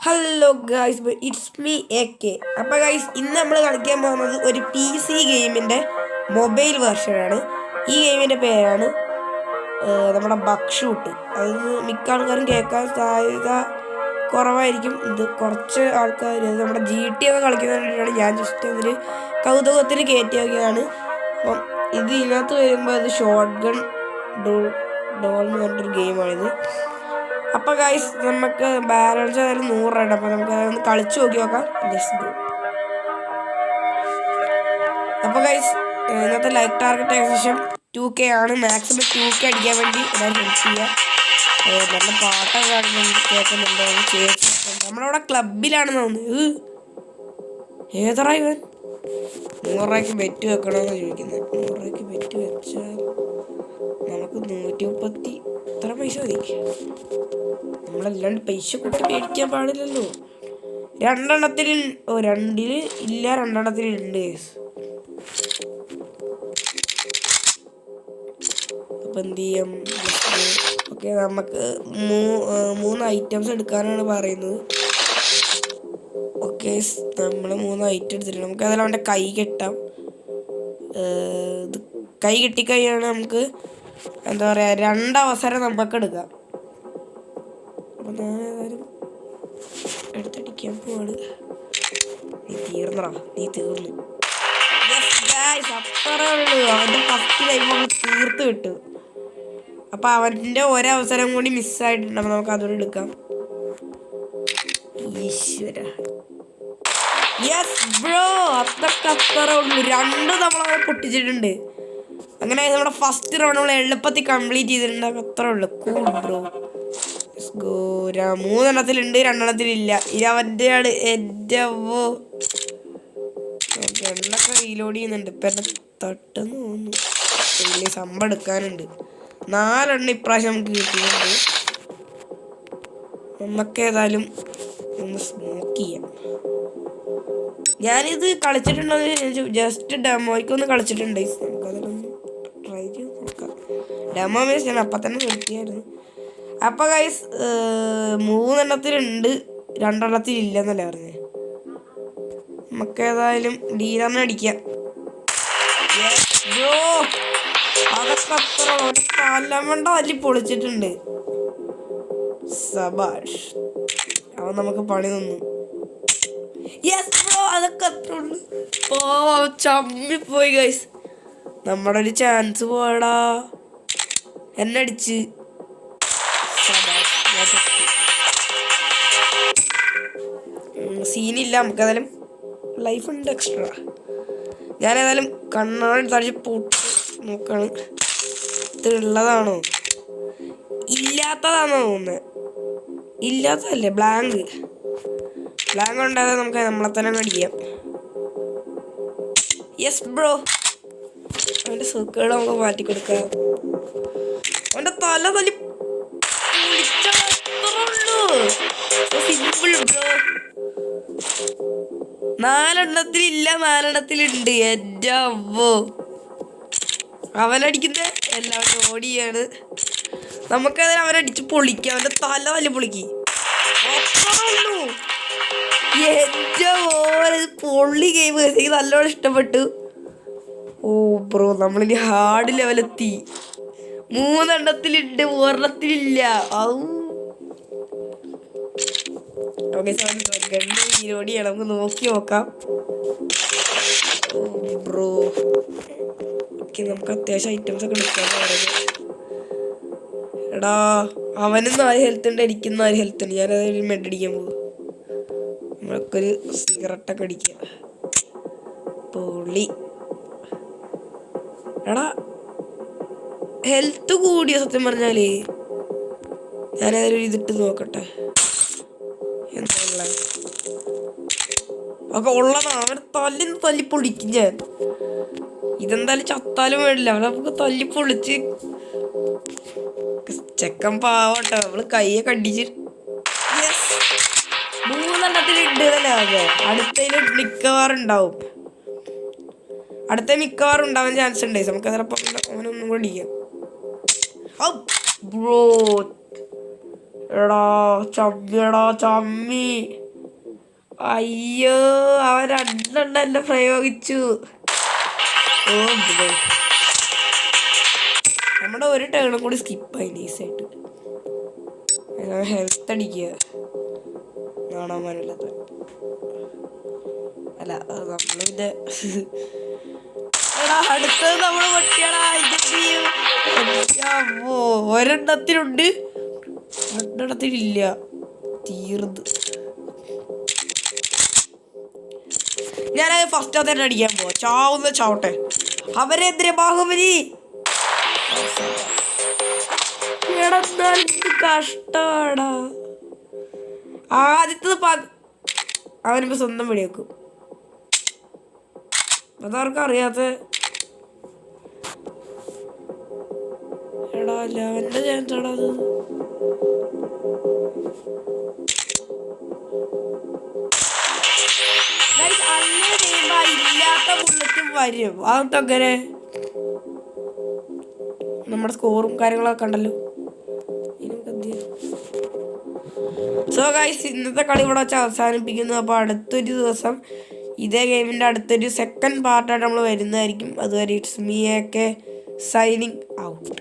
Hello guys, it's me A K. അപ്പോൾ guys, ഇന്ന് നമ്മൾ കളിക്കാൻ പോകുന്നത് ഒരു PC ഗെയിമിൻ്റെ മൊബൈൽ വേർഷനാണ്. ഈ ഗെയിമിൻ്റെ പേരാണ് നമ്മുടെ ബക്ക്ഷൂട്ട്. അത് മിക്ക ആൾക്കാരും കേൾക്കാൻ സാധ്യത കുറവായിരിക്കും. ഇത് കുറച്ച് ആൾക്കാർ നമ്മുടെ GT ഒക്കെ കളിക്കാൻ വേണ്ടിയിട്ടാണ് ഞാൻ ജസ്റ്റ് അതിൽ കൗതുകത്തിൽ കയറ്റി നോക്കിയതാണ്. അപ്പം ഇതിനകത്ത് വരുമ്പോൾ അത് ഷോട്ട് ഗൺ ഡോൾ എന്ന് പറഞ്ഞിട്ടൊരു ഗെയിമാണിത്. അപ്പോൾ ഗൈസ്, നമുക്ക് ബാലൻസ് ആയാലും 100 രൂപ. അപ്പോൾ നമുക്ക് അതൊന്ന് കളിച്ച് നോക്കാം. അപ്പോൾ ഗൈസ്, ഇന്നത്തെ ലൈക്ക് ടാർഗറ്റ് ഏകദേശം 2K ആണ്. മാക്സിമം 2K അടിക്കാൻ വേണ്ടി ഞാൻ ഹെൽപ്പ് ചെയ്യാം. നല്ല പാട്ടൊക്കെ കേൾക്കുന്നുണ്ട്. നമ്മളവിടെ ക്ലബിലാണെന്ന് തോന്നുന്നത്. ഏതറാ ഇവൻ 100 രൂപയ്ക്ക് ബെറ്റ് വെക്കണമെന്ന് ചോദിക്കുന്നത്. 100 രൂപയ്ക്ക് ബെറ്റ് വെച്ചാൽ നമുക്ക് 130 ഇത്ര പൈസ മതി. നമ്മളല്ലാണ്ട് പൈസ കൂട്ടി മേടിക്കാൻ പാടില്ലല്ലോ. രണ്ടെണ്ണത്തിൽ ഇല്ല, രണ്ടെണ്ണത്തിലുണ്ട്. അപ്പം എന്ത് ചെയ്യാം? ഓക്കെ, നമുക്ക് 3 ഐറ്റംസ് എടുക്കാനാണ് പറയുന്നത്. ഓക്കെ, നമ്മൾ 3 ഐറ്റം എടുത്തിട്ടുണ്ട്. നമുക്ക് അതിൽ അവൻ്റെ കൈ കെട്ടാം. ഇത് കൈ കെട്ടിക്കഴിഞ്ഞാൽ നമുക്ക് എന്താ പറയുക, 2 അവസരം നമുക്ക് എടുക്കാം. അപ്പം ഞാൻ ഏതായാലും എടുത്തടിക്കാൻ പോവാണ്. നീ തീർന്നു. അത്രേ ഉള്ളൂ. അവൻ്റെ ഫസ്റ്റ് ടൈം നമ്മൾ തീർത്ത് കിട്ടും. അപ്പം അവൻ്റെ ഒരവസരം കൂടി മിസ്സായിട്ടുണ്ട്. അപ്പം നമുക്ക് അതുകൂടി എടുക്കാം. ഈശ്വര, യെസ് ബ്രോ, അത്രേ ഉള്ളൂ. 2 നമ്മളങ്ങനെ പൊട്ടിച്ചിട്ടുണ്ട്. അങ്ങനെ നമ്മുടെ ഫസ്റ്റ് റൗണ്ട് നമ്മൾ എളുപ്പത്തിൽ കംപ്ലീറ്റ് ചെയ്തിട്ടുണ്ട്. അത്രേ ഉള്ളൂ. Cool bro. 3 എണ്ണത്തിലുണ്ട്, 2 എണ്ണത്തിലില്ല. ഇത് അവൻ്റെ ആണ്. എൻ്റെ എണ്ണൊക്കെ റീലോഡ് ചെയ്യുന്നുണ്ട്. ഇപ്പം എന്നെ തട്ടെന്ന് തോന്നുന്നു. വലിയ സംഭവം എടുക്കാനുണ്ട്. 4 എണ്ണം ഇപ്രാവശ്യം നമുക്ക് കിട്ടിയിട്ടുണ്ട്. നമുക്ക് ഏതായാലും ഒന്ന് സ്മോക്ക് ചെയ്യാം. ഞാനിത് കളിച്ചിട്ടുണ്ടോ ജസ്റ്റ് ഡെമോയ്ക്കൊന്ന് കളിച്ചിട്ടുണ്ട്. നമുക്കതിലൊന്ന് ട്രൈ ചെയ്ത് നോക്കാം. ഡെമോ മീൻസ് ഞാൻ അപ്പം തന്നെ നിർത്തിയായിരുന്നു. അപ്പോൾ ഗൈസ്, 3 എണ്ണത്തിലുണ്ട്, 2 എണ്ണത്തിലില്ലെന്നല്ലേ പറഞ്ഞത്. നമുക്ക് ഏതായാലും ഡീലറിനെ അടിക്കാം. അതൊക്കെ അത്ര ഒരു തലമണ്ട തല്ലി പൊളിച്ചിട്ടുണ്ട്. സബാഷ്, അവൻ നമുക്ക് പണി തന്നു. യെസ് ബ്രോ, അതൊക്കെ അത്ര ഉള്ളു. ചമ്മിപ്പോയി ഗൈസ്. നമ്മുടെ ഒരു ചാൻസ് പോയടാ. എന്നെ അടിച്ച്. സീനില്ല, നമുക്കേതായാലും ലൈഫ് ഉണ്ട് എക്സ്ട്രാ. ഞാനേതായാലും കണ്ണാടി തടിച്ച് പൊട്ട് നോക്കാണ്. ഇതുള്ളതാണോ ഇല്ലാത്തതാണോ തോന്നുന്നത്? ഇല്ലാത്തതല്ലേ, ബ്ലാങ്ക് ഉണ്ടായത്. നമുക്ക് നമ്മളെ തന്നെ അടിക്കാം. യെസ് ബ്രോ, അവൻ്റെ സർക്കിൾ നമുക്ക് മാറ്റി കൊടുക്കാം. അവൻ്റെ തല തല്ലി സിമ്പിൾ ബ്രോ. 4 എണ്ണത്തിലില്ല, 4 എണ്ണത്തിലുണ്ട്. എൻ്റെ അവോ, അവനടിക്കുന്ന എല്ലാവരും ഓടിയാണ്. നമുക്കതിന് അവനടിച്ച് പൊളിക്കാം. അവൻ്റെ തല തല്ലി പൊളിക്ക്. അത്രയുള്ളൂ. എൻ്റെ പോലെ പൊള്ളി ഗെയിം. എനിക്ക് നല്ലോണം ഇഷ്ടപ്പെട്ടു. ഓ ബ്രോ, നമ്മളിനി ഹാർഡ് ലെവലെത്തി. 3 എണ്ണത്തിലുണ്ട്, 1 എണ്ണത്തിലില്ല. ഓക്കെ, ഗണ്ണ് ഈരോടിയാണ്. നമുക്ക് നോക്കി നോക്കാം ബ്രോ. ഓക്കെ, നമുക്ക് അത്യാവശ്യം ഐറ്റംസ് ഒക്കെ എടുക്കാന്ന് പറയുന്നത്. എടാ, അവനും 4 ഹെൽത്ത് ഉണ്ട്, എനിക്കും 4 ഹെൽത്ത് ഉണ്ട്. ഞാനതൊരു മെഡ് അടിക്കാൻ പോകും. നമ്മൾക്കൊരു സിഗരറ്റൊക്കെ അടിക്കാം. പൊളി. എടാ, ഹെൽത്ത് കൂടിയോ? സത്യം പറഞ്ഞാല് ഞാനതൊരു ഇതിട്ട് നോക്കട്ടെ. എന്താ ഒക്കെ ഉള്ളതാണ്. അവനെ തല്ലി പൊളിക്കും ഞാൻ. ഇതെന്തായാലും ചത്താലും വേണ്ടില്ല, അവനെ നമുക്ക് തല്ലി പൊളിച്ച്. ചെക്കൻ പാവട്ടോ, നമ്മള് കയ്യൊക്കെ അടിച്ച്. 3 എണ്ണത്തിലുണ്ട് തന്നെ. അതെ, അടുത്തതിൽ മിക്കവാറും ഉണ്ടാവാൻ ചാൻസ് ഉണ്ട്. നമുക്ക് ചിലപ്പോൾ അവനൊന്നും കൂടി അടിക്കാം. ബ്രോ, എടാ ചമ്മിയടാ ചമ്മി. അയ്യോ അവൻ രണ്ടെണ്ണം എന്നെ പ്രയോഗിച്ചു. ഓ നമ്മുടെ ഒരു ടേണും കൂടി സ്കിപ്പായി നൈസായിട്ട്. ഹെൽത്ത് അടിക്കുക കാണാമാനില്ലാത്ത. അല്ല നമ്മളിന്റെ എടാ അടുത്തത് നമ്മള് പൊട്ടിയടാ. ഒരെണ്ണത്തിനുണ്ട്, രണ്ടെണ്ണത്തിനില്ല. തീർന്ന് ഞാനത് ഫസ്റ്റ് തന്നെ അടിക്കാൻ പോവാ. ചാവുന്ന ചാവട്ടെ. അവരെന്തിനാ ബാഹുബലി? കഷ്ടമാടാ. ആദ്യത്തത് അവനിപ്പോ സ്വന്തം വെടിവെക്കും. അതാർക്കും അറിയാത്ത. എടാ ലെവന്റെ ചാൻസാടാ അത്. അങ്ങനെ ചെയ്യുമ്പോ ഇല്ലാത്ത ബുള്ളറ്റും വരും. അതൊക്കെ നമ്മുടെ സ്കോറും കാര്യങ്ങളൊക്കെ ഉണ്ടല്ലോ. സോ ഗൈസ് ഇന്നത്തെ കളി ഇവിടെ വെച്ച് അവസാനിപ്പിക്കുന്നു. അപ്പോൾ അടുത്തൊരു ദിവസം ഇതേ ഗെയിമിൻ്റെ അടുത്തൊരു സെക്കൻഡ് പാർട്ടായിട്ട് നമ്മൾ വരുന്നതായിരിക്കും. അതുവരെ it's me AK signing out.